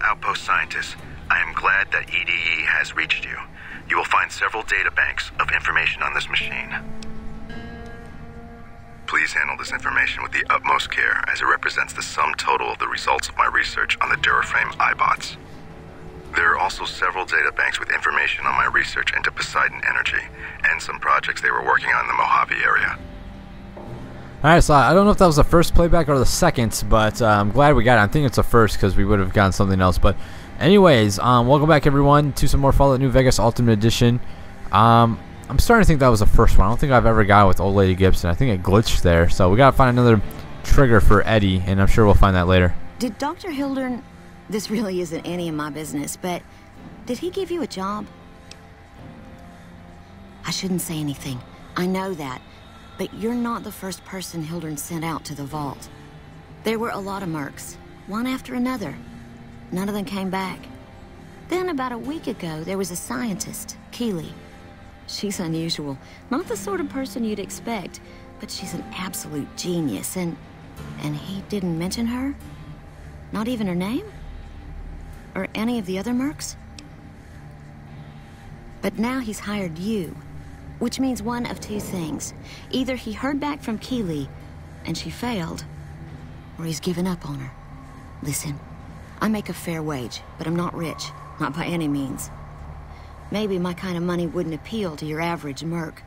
Outpost scientist. I am glad that EDE has reached you. You will find several data banks of information on this machine. Please handle this information with the utmost care, as it represents the sum total of the results of my research on the Duraframe iBots. There are also several data banks with information on my research into Poseidon Energy, and some projects they were working on in the Mojave area. Alright, so I don't know if that was the first playback or the second, but I'm glad we got it. I think it's the first because we would have gotten something else. But anyways, welcome back everyone to some more Fallout New Vegas Ultimate Edition. I'm starting to think that was the first one. I don't think I've ever got it with Old Lady Gibson. I think it glitched there. So we gotta find another trigger for Eddie, and I'm sure we'll find that later. Did Dr. Hildern... This really isn't any of my business, but did he give you a job? I shouldn't say anything. I know that. But you're not the first person Hildern sent out to the vault. There were a lot of mercs, one after another. None of them came back. Then about a week ago, there was a scientist, Keeley. She's unusual. Not the sort of person you'd expect, but she's an absolute genius, and he didn't mention her? Not even her name? Or any of the other mercs? But now he's hired you, which means one of two things. Either he heard back from Keeley, and she failed, or he's given up on her. Listen, I make a fair wage, but I'm not rich, not by any means. Maybe my kind of money wouldn't appeal to your average merc,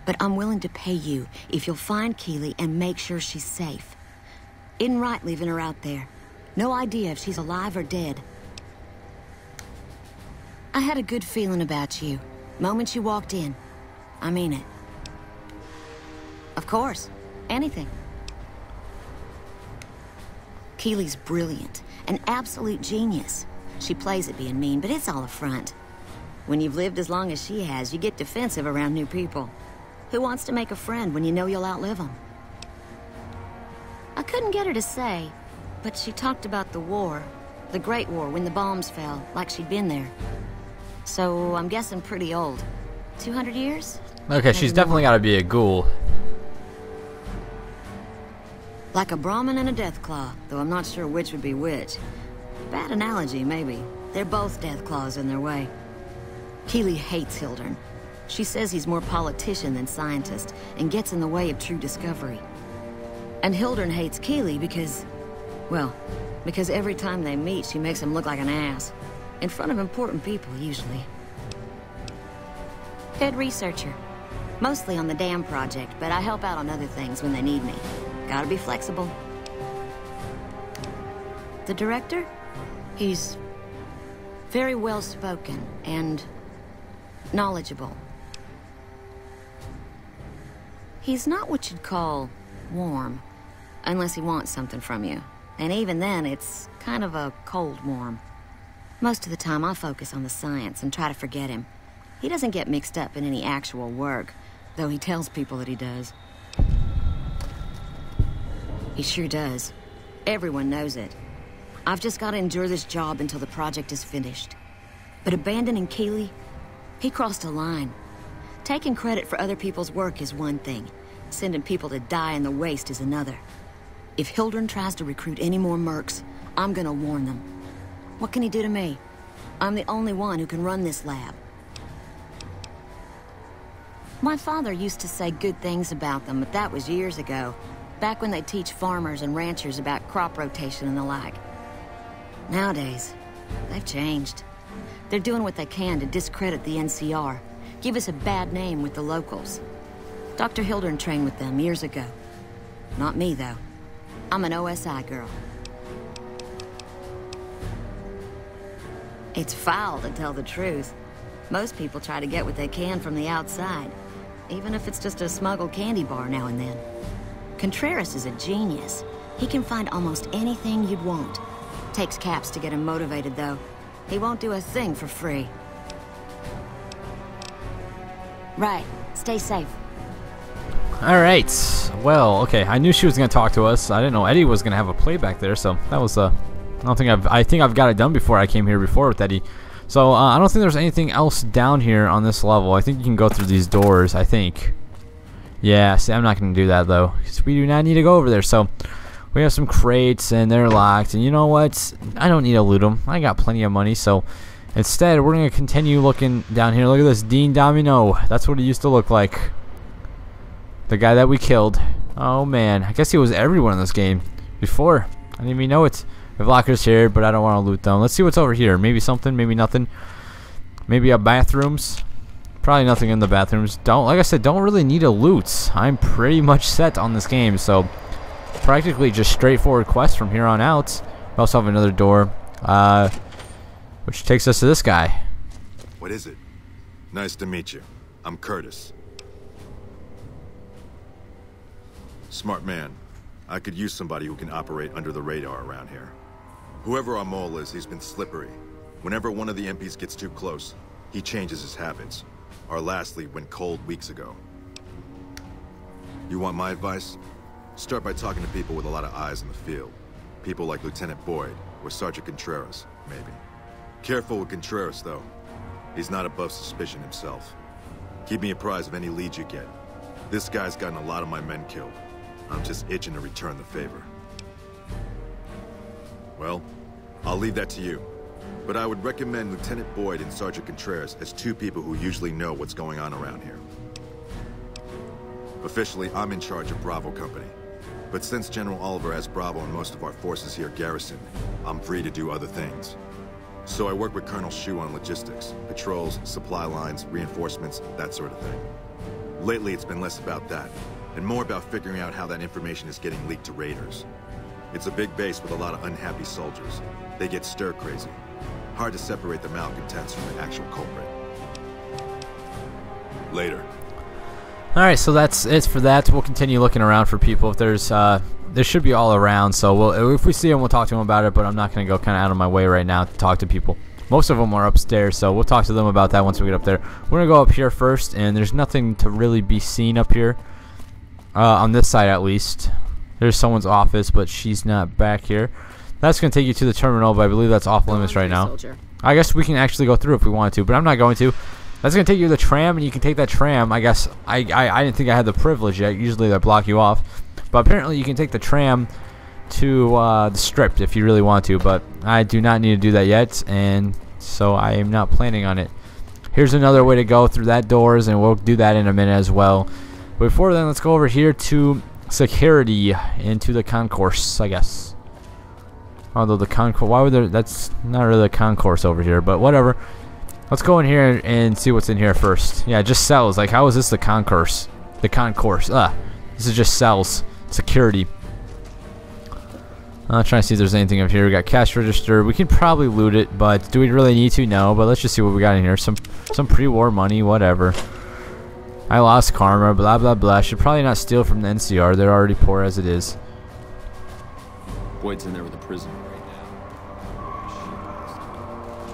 but I'm willing to pay you if you'll find Keeley and make sure she's safe. Isn't right leaving her out there. No idea if she's alive or dead. I had a good feeling about you, moment you walked in. I mean it. Of course. Anything. Keeley's brilliant. An absolute genius. She plays at being mean, but it's all a front. When you've lived as long as she has, you get defensive around new people. Who wants to make a friend when you know you'll outlive them? I couldn't get her to say, but she talked about the war. The Great War, when the bombs fell, like she'd been there. So, I'm guessing pretty old. 200 years? Okay, she's definitely got to be a ghoul. Like a Brahmin and a Deathclaw, though I'm not sure which would be which. Bad analogy, maybe. They're both Deathclaws in their way. Keeley hates Hildern. She says he's more politician than scientist, and gets in the way of true discovery. And Hildern hates Keeley because... well, because every time they meet, she makes him look like an ass. In front of important people, usually. Head researcher. Mostly on the dam project, but I help out on other things when they need me. Gotta be flexible. The director? He's very well-spoken and knowledgeable. He's not what you'd call warm, unless he wants something from you. And even then, it's kind of a cold warm. Most of the time, I focus on the science and try to forget him. He doesn't get mixed up in any actual work, though he tells people that he does. He sure does. Everyone knows it. I've just got to endure this job until the project is finished. But abandoning Keeley, he crossed a line. Taking credit for other people's work is one thing. Sending people to die in the waste is another. If Hildern tries to recruit any more mercs, I'm gonna warn them. What can he do to me? I'm the only one who can run this lab. My father used to say good things about them, but that was years ago. Back when they'd teach farmers and ranchers about crop rotation and the like. Nowadays, they've changed. They're doing what they can to discredit the NCR, give us a bad name with the locals. Dr. Hildern trained with them years ago. Not me, though. I'm an OSI girl. It's foul to tell the truth. Most people try to get what they can from the outside, even if it's just a smuggled candy bar now and then. Contreras is a genius. He can find almost anything you'd want. Takes caps to get him motivated, though. He won't do a thing for free. Right. Stay safe. Alright. Well, okay. I knew she was going to talk to us. I didn't know Eddie was going to have a playback there, so that was I think I've got it done before I came here before with Eddie. So I don't think there's anything else down here on this level. I think you can go through these doors, I think. Yeah, see, I'm not going to do that though, because we do not need to go over there. So We have some crates, and they're locked. And you know what? I don't need to loot them. I got plenty of money, so instead, we're going to continue looking down here. Look at this, Dean Domino. That's what he used to look like. The guy that we killed. Oh, man. I guess he was everyone in this game before. I didn't even know it. We have lockers here, but I don't want to loot them. Let's see what's over here. Maybe something, maybe nothing. Maybe bathrooms. Probably nothing in the bathrooms. Like I said, don't really need a loot. I'm pretty much set on this game, so practically just straightforward quest from here on out. We also have another door, which takes us to this guy. What is it? Nice to meet you. I'm Curtis. Smart man. I could use somebody who can operate under the radar around here. Whoever our mole is, he's been slippery. Whenever one of the MPs gets too close, he changes his habits. Our last lead went cold weeks ago. You want my advice? Start by talking to people with a lot of eyes in the field. People like Lieutenant Boyd, or Sergeant Contreras, maybe. Careful with Contreras, though. He's not above suspicion himself. Keep me apprised of any leads you get. This guy's gotten a lot of my men killed. I'm just itching to return the favor. Well, I'll leave that to you. But I would recommend Lieutenant Boyd and Sergeant Contreras as two people who usually know what's going on around here. Officially, I'm in charge of Bravo Company. But since General Oliver has Bravo and most of our forces here garrisoned, I'm free to do other things. So I work with Colonel Shu on logistics, patrols, supply lines, reinforcements, that sort of thing. Lately, it's been less about that, and more about figuring out how that information is getting leaked to raiders. It's a big base with a lot of unhappy soldiers. They get stir-crazy. Hard to separate the malcontents from the actual culprit. Later. Alright, so that's it for that. We'll continue looking around for people. If there's, there should be all around, so if we see them, we'll talk to them about it, but I'm not going to go kind of out of my way right now to talk to people. Most of them are upstairs, so we'll talk to them about that once we get up there. We're going to go up here first, and there's nothing to really be seen up here. On this side, at least. There's someone's office, but she's not back here. That's going to take you to the terminal, but I believe that's off limits right now. I guess we can actually go through if we want to, but I'm not going to. That's going to take you to the tram, and you can take that tram. I guess I didn't think I had the privilege yet. Usually they block you off. But apparently you can take the tram to the strip if you really want to, but I do not need to do that yet, and so I am not planning on it. Here's another way to go through that doors, and we'll do that in a minute as well. But before then, let's go over here to security into the concourse, I guess. Although the concourse, why would there? That's not really a concourse over here, but whatever. Let's go in here and see what's in here first. Yeah, just cells. Like, how is this the concourse? The concourse. This is just cells. Security. I'm trying to see if there's anything up here. We got cash register. We can probably loot it, but do we really need to? No. But let's just see what we got in here. Some pre-war money, whatever. I lost karma. Blah blah blah. Should probably not steal from the NCR. They're already poor as it is. Boyd's in there with the prisoner right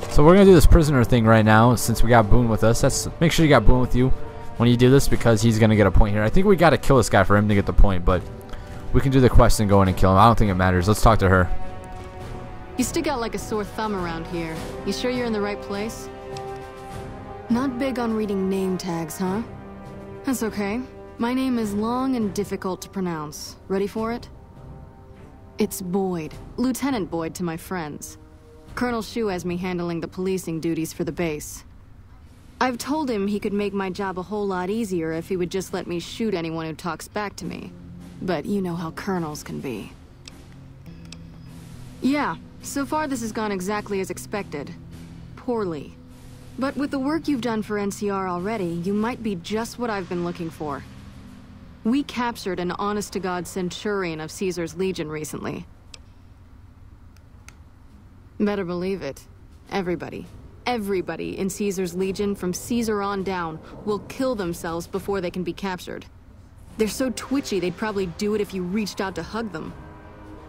now. So we're gonna do this prisoner thing right now since we got Boone with us. Make sure you got Boone with you when you do this because he's gonna get a point here. I think we gotta kill this guy for him to get the point, but we can do the quest and go in and kill him. I don't think it matters. Let's talk to her. You stick out like a sore thumb around here. You sure you're in the right place? Not big on reading name tags, huh? That's okay. My name is long and difficult to pronounce. Ready for it? It's Boyd. Lieutenant Boyd to my friends. Colonel Shu has me handling the policing duties for the base. I've told him he could make my job a whole lot easier if he would just let me shoot anyone who talks back to me. But you know how colonels can be. Yeah, so far this has gone exactly as expected. Poorly. But with the work you've done for NCR already, you might be just what I've been looking for. We captured an honest-to-God Centurion of Caesar's Legion recently. Better believe it. Everybody in Caesar's Legion, from Caesar on down, will kill themselves before they can be captured. They're so twitchy they'd probably do it if you reached out to hug them.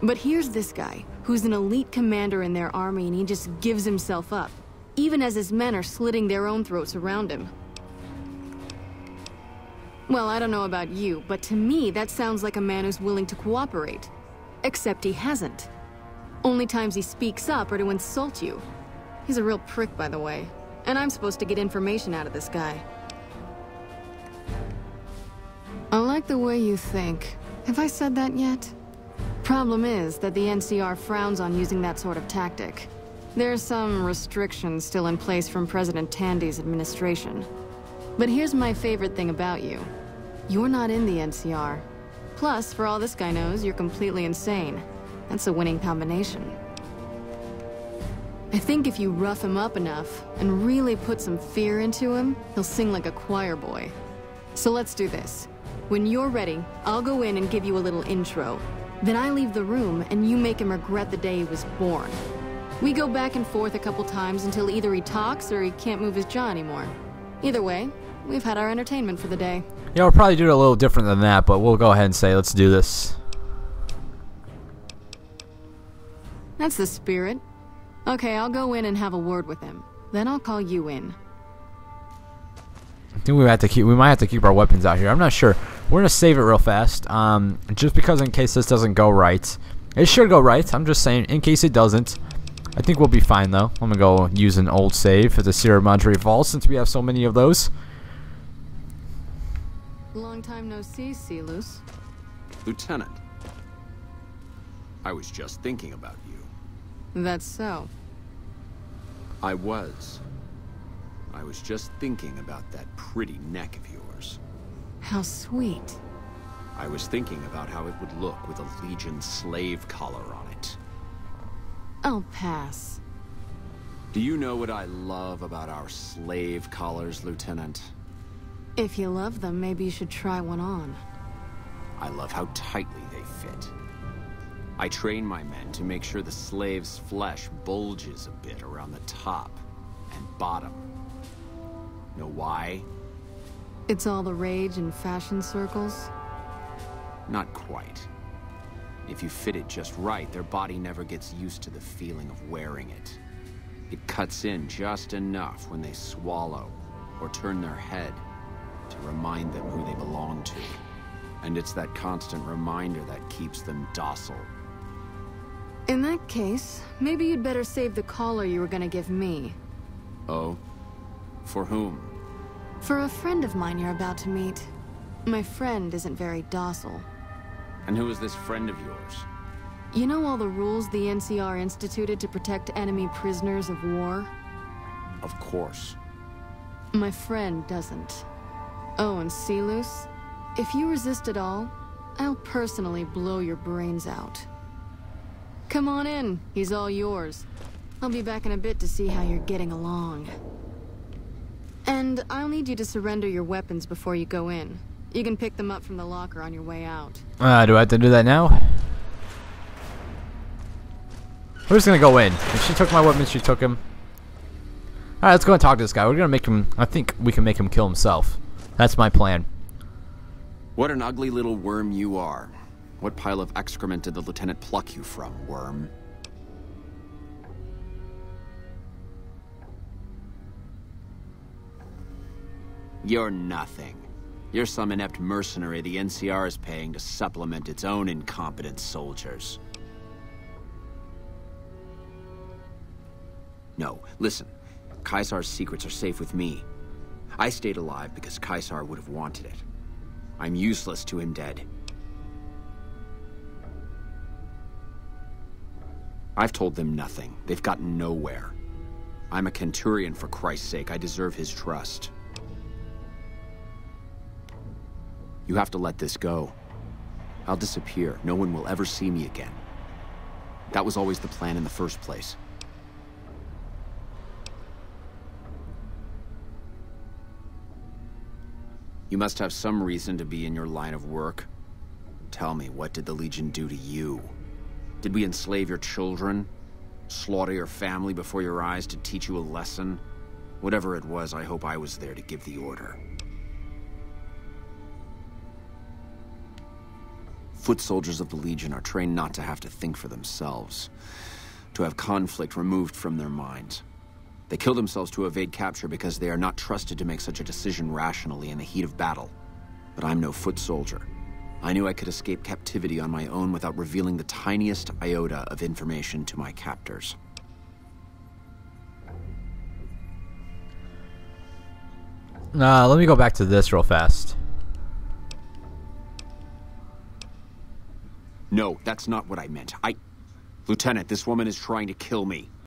But here's this guy, who's an elite commander in their army, and he just gives himself up, even as his men are slitting their own throats around him. Well, I don't know about you, but to me that sounds like a man who's willing to cooperate. Except he hasn't. Only times he speaks up are to insult you. He's a real prick, by the way. And I'm supposed to get information out of this guy. I like the way you think. Have I said that yet? Problem is that the NCR frowns on using that sort of tactic. There's some restrictions still in place from President Tandy's administration. But here's my favorite thing about you. You're not in the NCR. Plus, for all this guy knows, you're completely insane. That's a winning combination. I think if you rough him up enough and really put some fear into him, he'll sing like a choir boy. So let's do this. When you're ready, I'll go in and give you a little intro. Then I leave the room and you make him regret the day he was born. We go back and forth a couple times until either he talks or he can't move his jaw anymore. Either way, we've had our entertainment for the day. Yeah, we'll probably do it a little different than that, but we'll go ahead and say, let's do this. That's the spirit. Okay, I'll go in and have a word with him. Then I'll call you in. I think we might have to keep our weapons out here. I'm not sure. We're gonna save it real fast. Just because in case this doesn't go right. It should go right. I'm just saying, in case it doesn't. I think we'll be fine though. I'm gonna go use an old save at the Sierra Madre Vault since we have so many of those. Long time no see, Silus. Lieutenant, I was just thinking about you. That's so. I was just thinking about that pretty neck of yours. How sweet. I was thinking about how it would look with a Legion slave collar on it. I'll pass. Do you know what I love about our slave collars, Lieutenant? If you love them, maybe you should try one on. I love how tightly they fit. I train my men to make sure the slave's flesh bulges a bit around the top and bottom. Know why? It's all the rage in fashion circles? Not quite. If you fit it just right, their body never gets used to the feeling of wearing it. It cuts in just enough when they swallow or turn their head to remind them who they belong to. And it's that constant reminder that keeps them docile. In that case, maybe you'd better save the collar you were gonna give me. Oh? For whom? For a friend of mine you're about to meet. My friend isn't very docile. And who is this friend of yours? You know all the rules the NCR instituted to protect enemy prisoners of war? Of course. My friend doesn't. Oh, and Silus, if you resist at all, I'll personally blow your brains out. Come on in, he's all yours. I'll be back in a bit to see how you're getting along. And I'll need you to surrender your weapons before you go in. You can pick them up from the locker on your way out. Do I have to do that now? We're just gonna go in. If she took my weapons, she took him. Alright, let's go and talk to this guy. We're gonna make him... I think we can make him kill himself. That's my plan. What an ugly little worm you are. What pile of excrement did the lieutenant pluck you from, worm? You're nothing. You're some inept mercenary the NCR is paying to supplement its own incompetent soldiers. No, listen. Caesar's secrets are safe with me. I stayed alive because Caesar would have wanted it. I'm useless to him dead. I've told them nothing. They've gotten nowhere. I'm a Centurion, for Christ's sake. I deserve his trust. You have to let this go. I'll disappear. No one will ever see me again. That was always the plan in the first place. You must have some reason to be in your line of work. Tell me, what did the Legion do to you? Did we enslave your children? Slaughter your family before your eyes to teach you a lesson? Whatever it was, I hope I was there to give the order. Foot soldiers of the Legion are trained not to have to think for themselves, to have conflict removed from their minds. They kill themselves to evade capture because they are not trusted to make such a decision rationally in the heat of battle. But I'm no foot soldier. I knew I could escape captivity on my own without revealing the tiniest iota of information to my captors. Let me go back to this real fast. No, that's not what I meant. Lieutenant, this woman is trying to kill me.